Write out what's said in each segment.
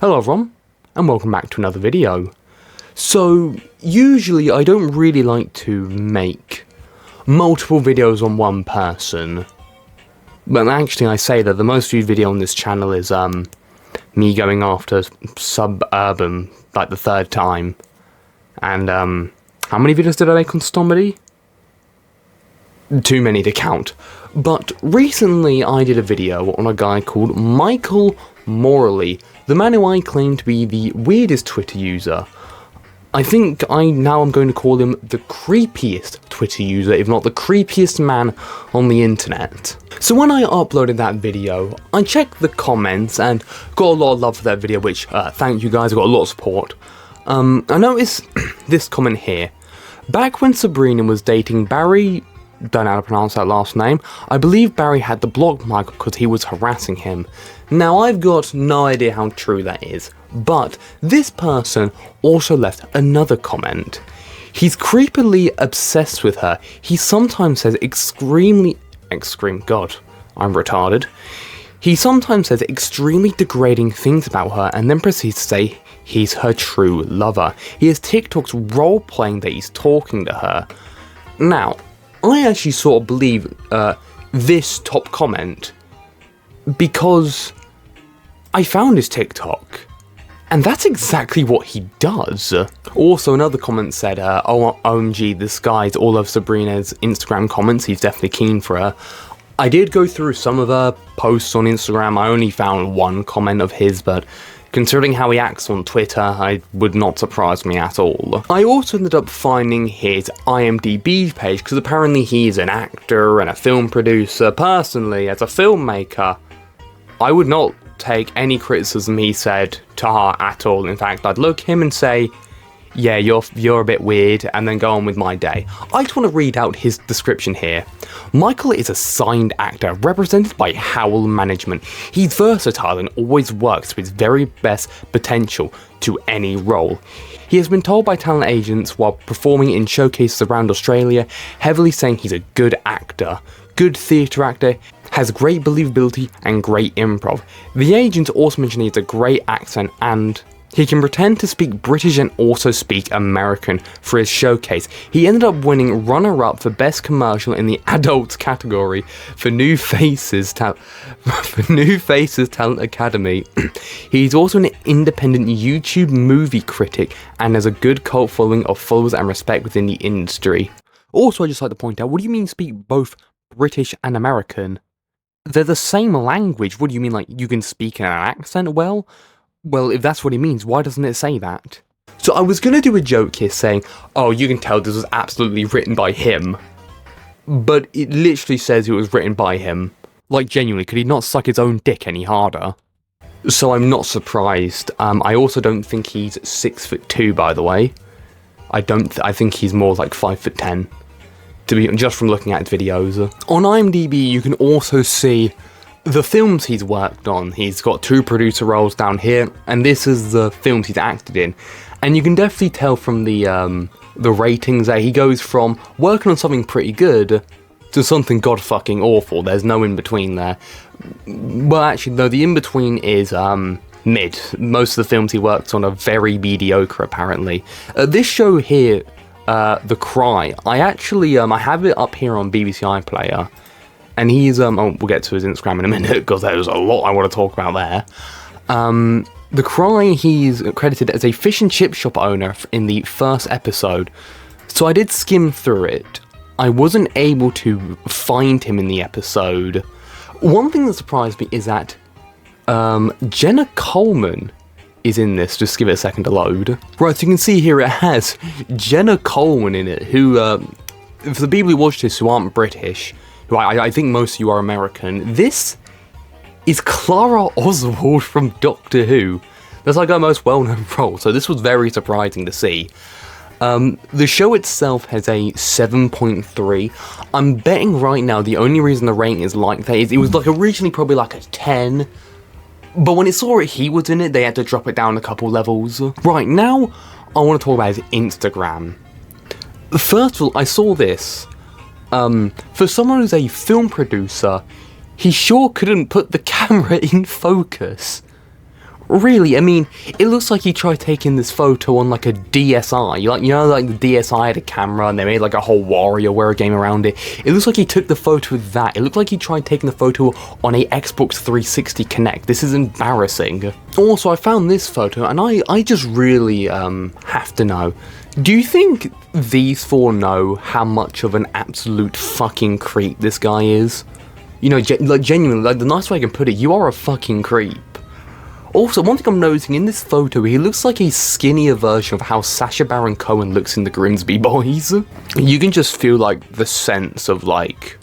Hello everyone, and welcome back to another video. So, usually I don't really like to make multiple videos on one person. But actually I say that the most viewed video on this channel is me going after Suburban, like the third time. And how many videos did I make on Stomedy? Too many to count. But recently I did a video on a guy called Michael Morley, the man who I claim to be the weirdest Twitter user. I think I'm going to call him the creepiest Twitter user, if not the creepiest man on the internet. So when I uploaded that video, I checked the comments and got a lot of love for that video, which, thank you guys, I got a lot of support. I noticed this comment here. Back when Sabrina was dating Barry, don't know how to pronounce that last name, I believe Barry had to block Michael because he was harassing him. Now I've got no idea how true that is, but this person also left another comment. He's creepily obsessed with her. He sometimes says God, I'm retarded. He sometimes says extremely degrading things about her and then proceeds to say he's her true lover. He has TikToks role-playing that he's talking to her. Now, I actually sort of believe this top comment because I found his TikTok, and that's exactly what he does. Also, another comment said, oh, OMG, this guy's all of Sabrina's Instagram comments, he's definitely keen for her. I did go through some of her posts on Instagram. I only found one comment of his, but considering how he acts on Twitter, it would not surprise me at all. I also ended up finding his IMDb page, because apparently he's an actor and a film producer. Personally, as a filmmaker, I would not take any criticism he said to heart at all. In fact, I'd look him and say, yeah, you're a bit weird, and then go on with my day. I just want to read out his description here. Michael is a signed actor represented by Howl Management. He's versatile and always works to his very best potential to any role. He has been told by talent agents while performing in showcases around Australia, heavily saying he's a good actor, good theatre actor, has great believability and great improv. The agents also mentioned he has a great accent and he can pretend to speak British and also speak American for his showcase. He ended up winning runner-up for Best Commercial in the Adults category for New Faces Talent Academy. He's also an independent YouTube movie critic and has a good cult following of followers and respect within the industry. Also, I'd just like to point out, what do you mean speak both British and American? They're the same language. What do you mean, like, you can speak in an accent? Well, if that's what he means, why doesn't it say that? So I was going to do a joke here saying, oh, you can tell this was absolutely written by him. But it literally says it was written by him. Like, genuinely, could he not suck his own dick any harder? So I'm not surprised. I also don't think he's 6'2", by the way. I think he's more like 5'10", just from looking at videos. On IMDb, you can also see the films he's worked on. He's got 2 producer roles down here, and this is the films he's acted in. And you can definitely tell from the ratings that he goes from working on something pretty good to something god-fucking awful. There's no in-between there. Well, actually, no, the in-between is mid. Most of the films he works on are very mediocre, apparently. This show here, The Cry, I actually, I have it up here on BBC iPlayer. And he's, we'll get to his Instagram in a minute, because there's a lot I want to talk about there. The Cry, he's credited as a fish and chip shop owner in the first episode. So I did skim through it. I wasn't able to find him in the episode. One thing that surprised me is that Jenna Coleman is in this. Just give it a second to load. Right, so you can see here it has Jenna Coleman in it, who, for the people who watch this who aren't British, who I think most of you are American, this is Clara Oswald from Doctor Who. That's like her most well-known role, so this was very surprising to see. The show itself has a 7.3. I'm betting right now the only reason the rating is like that is it was like originally probably like a 10, but when it saw it he was in it, they had to drop it down a couple levels. Right, now I want to talk about his Instagram. First of all, I saw this. For someone who's a film producer, he sure couldn't put the camera in focus. Really, I mean, it looks like he tried taking this photo on like a DSi, like, you know, like the DSi had a camera and they made like a whole WarioWare game around it. It looks like he took the photo with that. It looked like he tried taking the photo on a Xbox 360 Kinect. This is embarrassing. Also, I found this photo and I just really have to know. Do you think these four know how much of an absolute fucking creep this guy is? You know, like genuinely, like the nice way I can put it, you are a fucking creep. Also, one thing I'm noticing in this photo, he looks like a skinnier version of how Sacha Baron Cohen looks in the Grimsby Boys. You can just feel like the sense of like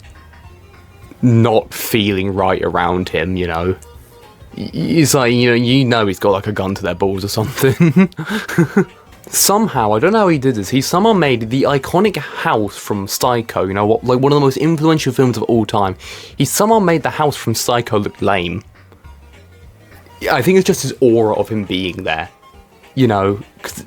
not feeling right around him, you know. It's like, you know he's got like a gun to their balls or something. Somehow, I don't know how he did this, he somehow made the iconic house from Psycho, you know, like one of the most influential films of all time. He somehow made the house from Psycho look lame. I think it's just his aura of him being there, you know, 'cause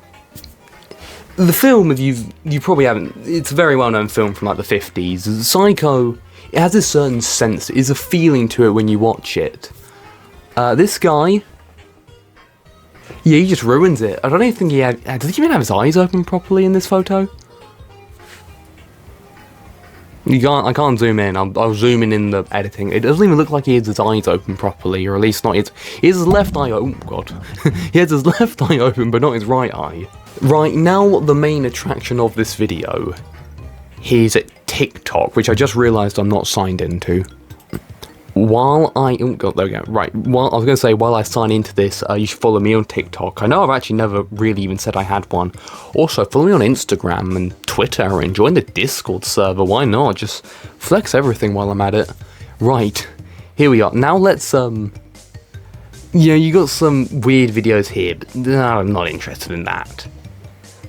the film, if you probably haven't, it's a very well-known film from like the 50s. Psycho, it has a certain sense, there's a feeling to it when you watch it. This guy, yeah, he just ruins it. I don't even think he had, does he even have his eyes open properly in this photo? I can't zoom in, I'll zoom in the editing. It doesn't even look like he has his eyes open properly, or at least not his... He has his left eye open, oh god. He has his left eye open, but not his right eye. Right, now the main attraction of this video is TikTok, which I just realised I'm not signed into. While I... oh god, there we go. Right, I was going to say, while I sign into this, you should follow me on TikTok. I know I've actually never really even said I had one. Also, follow me on Instagram and Twitter and join the Discord server. Why not? Just flex everything while I'm at it. Right, here we are. Now let's, yeah, you got some weird videos here, but I'm not interested in that.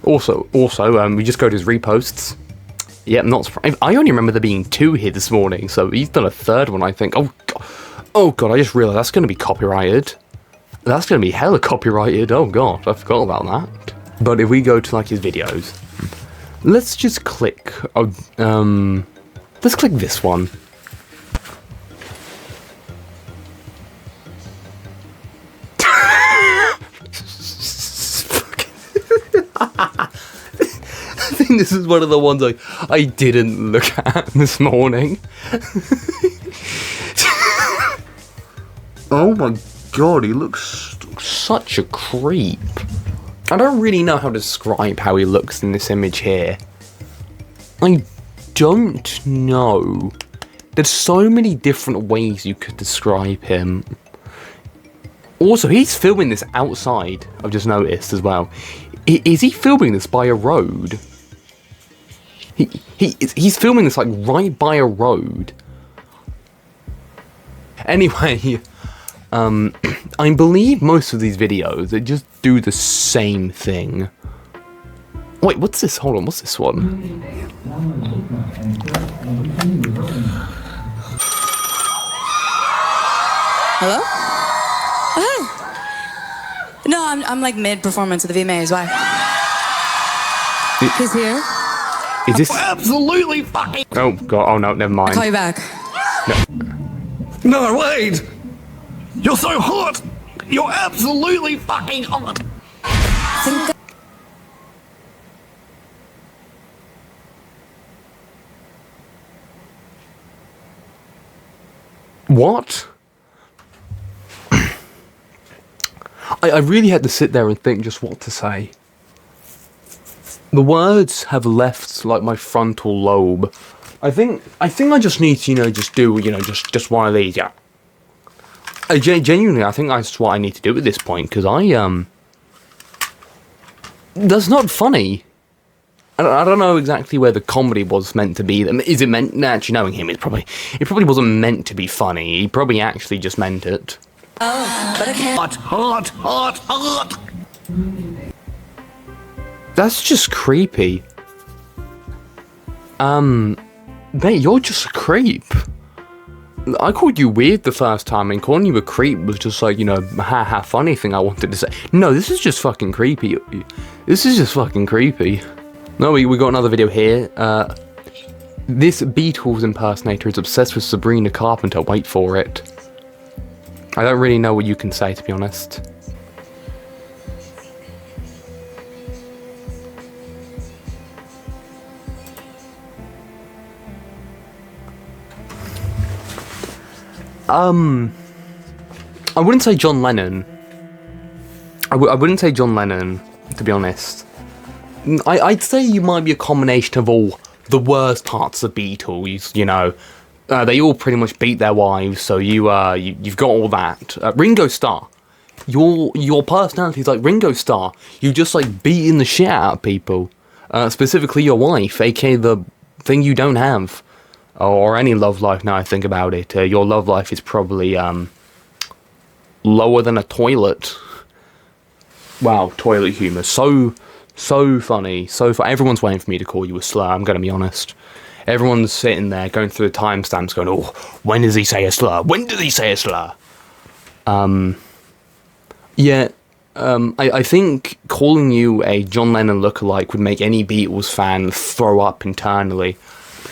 Also, we just go to his reposts. Yeah, not surprised. I only remember there being 2 here this morning, so he's done a 3rd one, I think. Oh god, I just realised that's going to be copyrighted. That's going to be hella copyrighted. Oh god, I forgot about that. But if we go to like his videos, let's just click. Let's click this one. I think this is one of the ones I didn't look at this morning. Oh my god, he looks such a creep. I don't really know how to describe how he looks in this image here. I don't know. There's so many different ways you could describe him. Also, he's filming this outside, I've just noticed as well. Is he filming this by a road? He's filming this like right by a road. Anyway, I believe most of these videos, they just do the same thing. Wait, what's this? Hold on, what's this one? Hello? Oh, hey. No, I'm like mid-performance of the VMAs, why? He's here. Is this... Absolutely fucking... Oh, God, oh no, never mind. I'll call you back. No, wait! You're so hot! You're absolutely fucking hot! What? I really had to sit there and think just what to say. The words have left like my frontal lobe. I think I just need to, just do, just one of these, yeah. Genuinely, I think that's what I need to do at this point, because that's not funny. I don't know exactly where the comedy was meant to be. Is it meant, actually knowing him, it probably wasn't meant to be funny. He probably actually just meant it. Oh, but I can't. Hot! That's just creepy. Mate, you're just a creep. I called you weird the first time, and calling you a creep was just like, haha, funny thing I wanted to say. No, this is just fucking creepy. This is just fucking creepy. No, we got another video here. This Beatles impersonator is obsessed with Sabrina Carpenter. Wait for it. I don't really know what you can say, to be honest. I wouldn't say John Lennon. I wouldn't say John Lennon, to be honest. I'd say you might be a combination of all the worst parts of Beatles, you know. They all pretty much beat their wives, so you've got all that. Ringo Starr. Your personality is like Ringo Starr. You just like beating the shit out of people. Specifically your wife, aka the thing you don't have. Or any love life, now I think about it. Your love life is probably lower than a toilet. Wow, toilet humour. So funny. Everyone's waiting for me to call you a slur, I'm going to be honest. Everyone's sitting there going through the timestamps going, oh, when does he say a slur? When did he say a slur? I think calling you a John Lennon lookalike would make any Beatles fan throw up internally.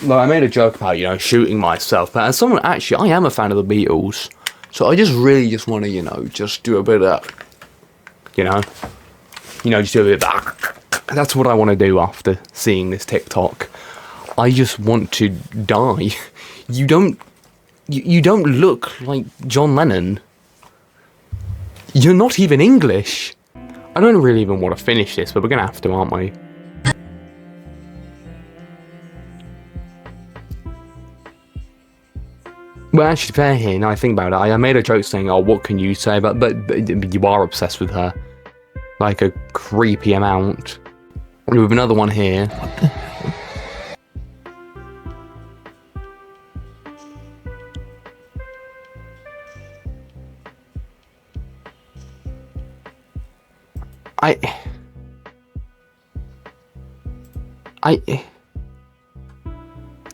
Like, I made a joke about, you know, shooting myself, but as someone, actually, I am a fan of the Beatles, so I just really just want to, you know, just do a bit of, just do a bit of that. That's what I want to do after seeing this TikTok. I just want to die. You don't look like John Lennon. You're not even English. I don't really even want to finish this, but we're going to have to, aren't we? Well, actually, fair here, now I think about it, I made a joke saying, oh, what can you say? But you are obsessed with her. Like a creepy amount. We have another one here.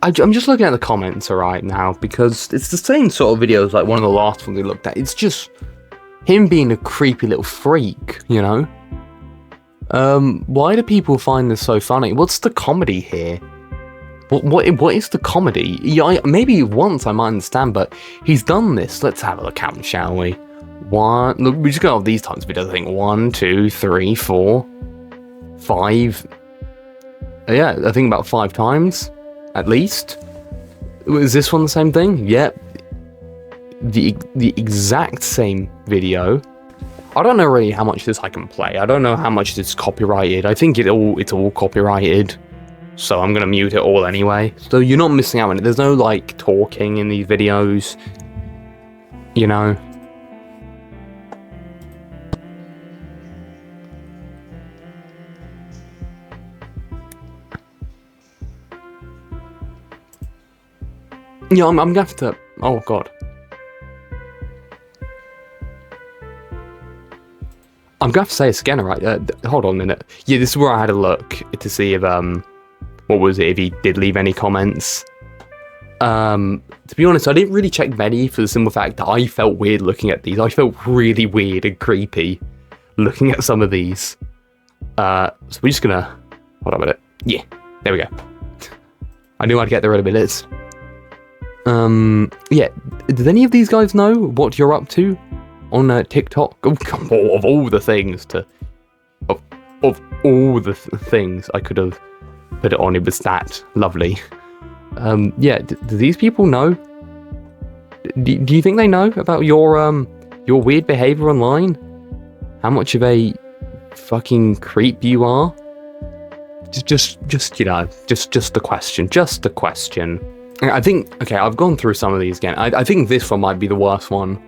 I'm just looking at the comments right now because it's the same sort of videos like one of the last ones we looked at. It's just him being a creepy little freak, you know? Why do people find this so funny? What's the comedy here? What is the comedy? Yeah, maybe once I might understand, but he's done this. Let's have a look at him, shall we? Look, we just got all these types of videos. I think 1, 2, 3, 4, 5. Yeah, I think about 5 times. At least. Was this one the same thing? Yep. The exact same video. I don't know really how much this I can play. I don't know how much it's copyrighted. I think it's all copyrighted. So I'm gonna mute it all anyway. So you're not missing out on it. There's no like talking in these videos. You know. Yeah, I'm gonna have to. Oh god. I'm gonna have to say this again, right? Hold on a minute. Yeah, this is where I had a look to see if what was it? If he did leave any comments. To be honest, I didn't really check many for the simple fact that I felt weird looking at these. I felt really weird and creepy looking at some of these. So we're just gonna hold on a minute. Yeah, there we go. I knew I'd get the rid of minutes. Yeah, did any of these guys know what you're up to on TikTok? Oh, come on, of all the things of all the things I could have put it on, it was that lovely. Yeah, do these people know? Do you think they know about your weird behavior online? How much of a fucking creep you are? Just you know, just a question, just a question. I think, okay, I've gone through some of these again. I think this one might be the worst one.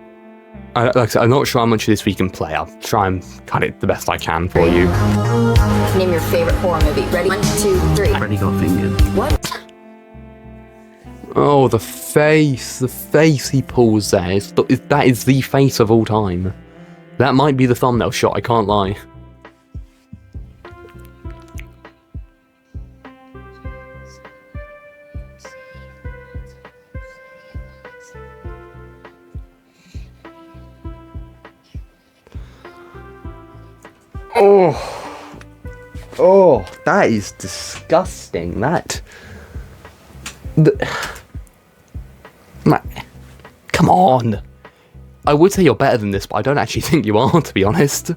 Like I said, I'm not sure how much of this we can play. I'll try and cut it the best I can for you. Name your favorite horror movie. Ready? 1, 2, 3. Freddy got fingered. What? Oh, the face he pulls there. That is the face of all time. That might be the thumbnail shot, I can't lie. Oh, that is disgusting. Come on. I would say you're better than this, but I don't actually think you are, to be honest.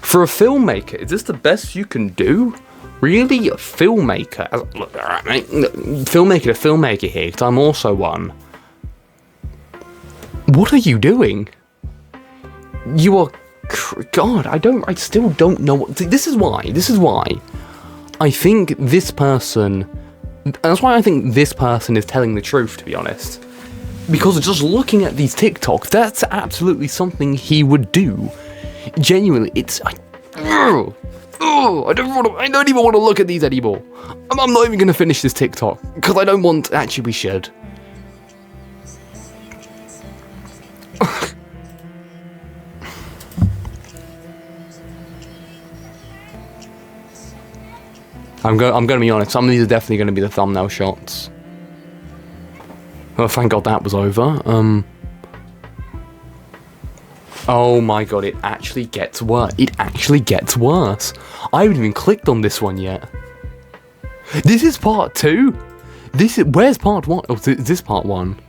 For a filmmaker, is this the best you can do? Really? A filmmaker? Look, alright, mate. Filmmaker to filmmaker here, because I'm also one. What are you doing? You are... God, I still don't know what... This is why. I think this person... That's why I think this person is telling the truth, to be honest. Because just looking at these TikToks, that's absolutely something he would do. Genuinely, it's... I don't even want to look at these anymore. I'm not even going to finish this TikTok, because I don't want... Actually, we should. I'm going to be honest, some of these are definitely going to be the thumbnail shots. Oh, thank God that was over. Oh my God, it actually gets worse. It actually gets worse. I haven't even clicked on this one yet. This is part 2? Where's part 1? Oh, is this part 1?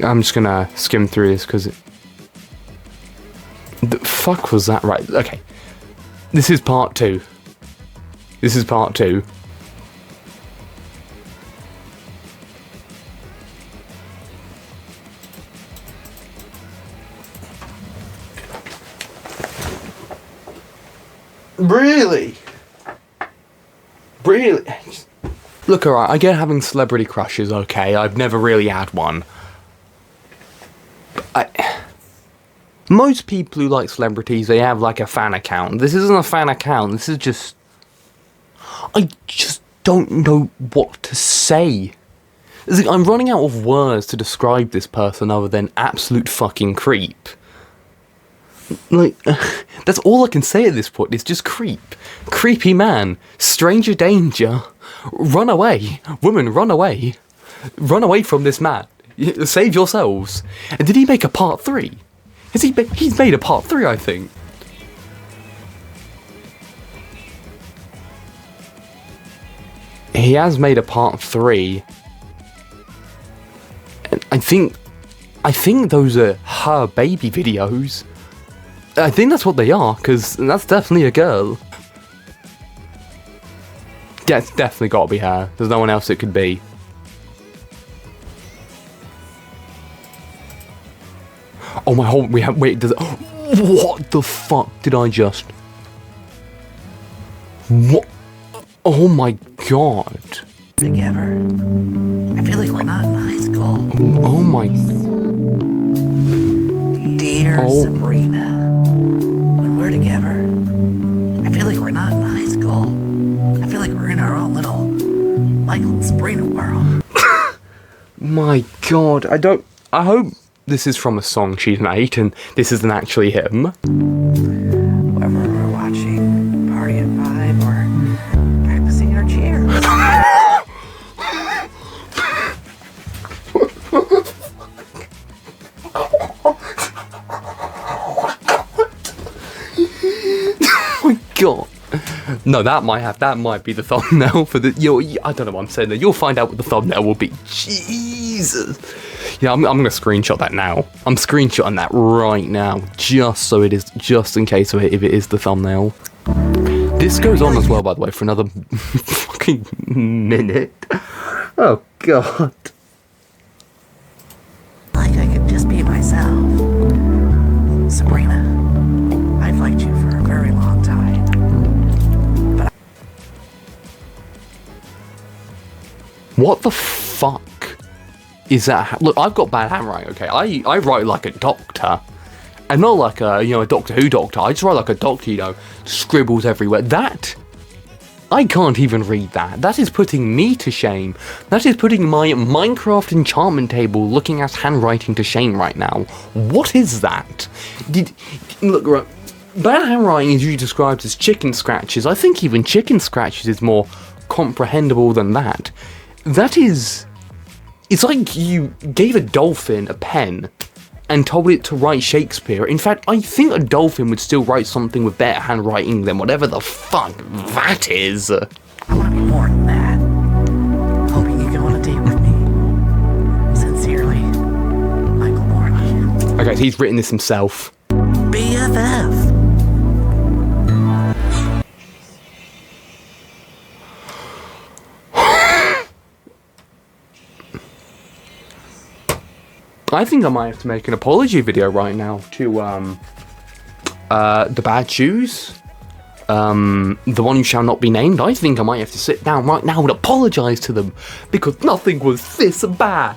I'm just gonna skim through this because the fuck was that? Right, okay. This is part 2. This is part 2. Really? Really? Look, alright, I get having celebrity crushes, okay. I've never really had one. Most people who like celebrities, they have like a fan account. This isn't a fan account, this is just... I just don't know what to say. It's like I'm running out of words to describe this person other than absolute fucking creep. Like, that's all I can say at this point, it's just creep. Creepy man, stranger danger, run away, woman, run away. Run away from this man. Save yourselves. And did he make a part 3? He's made a part 3, I think. He has made a part 3. And I think those are her baby videos. I think that's what they are, because that's definitely a girl. Yeah, it's definitely got to be her. There's no one else it could be. Oh my whole, wait, does it, what the fuck did I just, what, oh my God. Together. I feel like we're not in high school. Oh my. Dear Sabrina, when we're together, I feel like we're not in high school. I feel like we're in our own little Michael and Sabrina world. My God, I hope this is from a song she's made and this isn't actually him. Whether we're watching Party at 5 or practicing our cheers. Oh my God. No, that might be the thumbnail for the, I don't know what I'm saying there. You'll find out what the thumbnail will be. Jesus. Yeah, I'm gonna screenshot that now. I'm screenshotting that right now, just so it is, just in case if it is the thumbnail. This goes on as well, by the way, for another fucking minute. Oh God. Like I could just be myself. Sabrina, I've liked you for a very long time. But what the fuck is that? Look, I've got bad handwriting, okay? I write like a doctor. And not like a, a Doctor Who doctor. I just write like a doctor, scribbles everywhere. That, I can't even read that. That is putting me to shame. That is putting my Minecraft enchantment table looking at handwriting to shame right now. What is that? Look, right, bad handwriting is usually described as chicken scratches. I think even chicken scratches is more comprehensible than that. That is It's like you gave a dolphin a pen and told it to write Shakespeare. In fact, I think a dolphin would still write something with better handwriting than whatever the fuck that is. I want to be more than that. Hoping you go on a date with me. Sincerely, Michael Morley. Okay, so he's written this himself. BFF. I think I might have to make an apology video right now to the bad shoes. The one who shall not be named. I think I might have to sit down right now and apologise to them because nothing was this bad.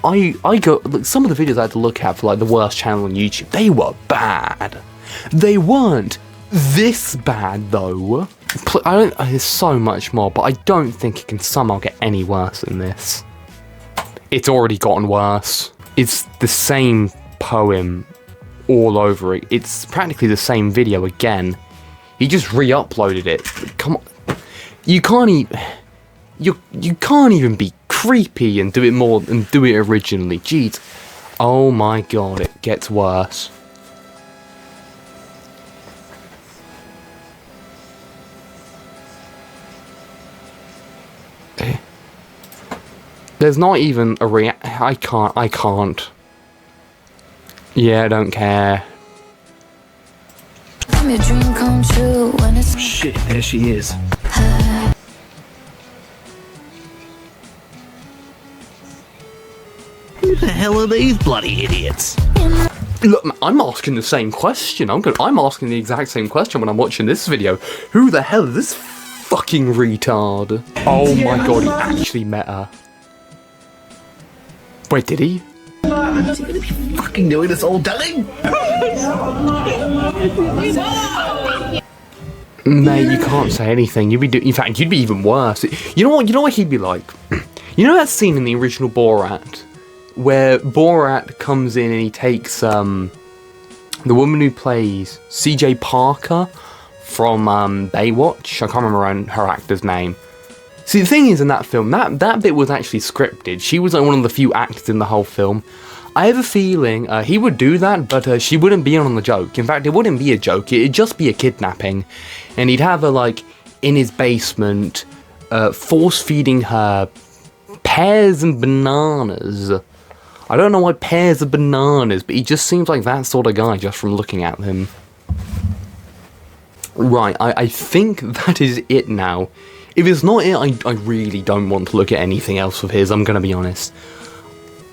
I go look, some of the videos I had to look at for like the worst channel on YouTube. They were bad. They weren't this bad though. There's so much more, but I don't think it can somehow get any worse than this. It's already gotten worse. It's the same poem all over it. It's practically the same video again. He just re-uploaded it. Come on, you can't even be creepy and do it more and do it originally. Jeez, oh my god, it gets worse. There's not even a I can't. Yeah, I don't care. Your dream come true when it's Shit, there she is. Who the hell are these bloody idiots? Look, I'm asking the same question. I'm asking the exact same question when I'm watching this video. Who the hell is this fucking retard? Oh my god, he actually met her. Wait, did he? Is he gonna be fucking doing this all day? Mate, you can't say anything. In fact, you'd be even worse. You know what? You know what he'd be like. You know that scene in the original Borat where Borat comes in and he takes the woman who plays C.J. Parker from Baywatch. I can't remember her actor's name. See, the thing is, in that film, that bit was actually scripted. She was like one of the few actors in the whole film. I have a feeling he would do that, but she wouldn't be on the joke. In fact, it wouldn't be a joke. It'd just be a kidnapping. And he'd have her, like, in his basement, force-feeding her pears and bananas. I don't know why pears are bananas, but he just seems like that sort of guy just from looking at him. Right, I think that is it now. If it's not it, I really don't want to look at anything else of his, I'm going to be honest.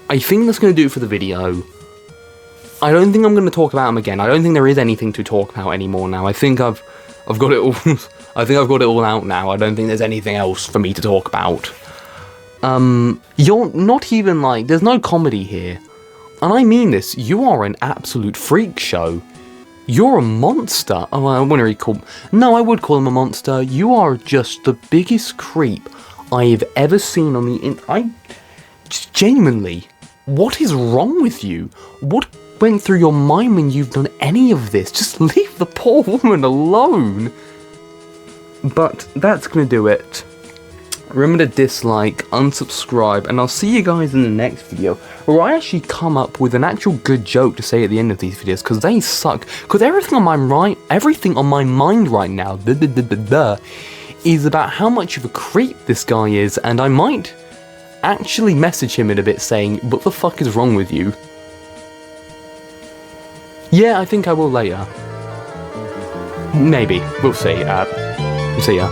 I think that's going to do it for the video. I don't think I'm going to talk about him again. I don't think there is anything to talk about anymore now. I think I've got it all. I think I've got it all out now. I don't think there's anything else for me to talk about. You're not even like, there's no comedy here. And I mean this, you are an absolute freak show. You're a monster. Oh, I wouldn't really call... No, I would call him a monster. You are just the biggest creep I have ever seen on the... Genuinely, what is wrong with you? What went through your mind when you've done any of this? Just leave the poor woman alone. But that's gonna do it. Remember to dislike, unsubscribe, and I'll see you guys in the next video, where I actually come up with an actual good joke to say at the end of these videos, because they suck. Because everything on my mind right now, is about how much of a creep this guy is, and I might actually message him in a bit saying, what the fuck is wrong with you? Yeah, I think I will later. Maybe. We'll see. See ya.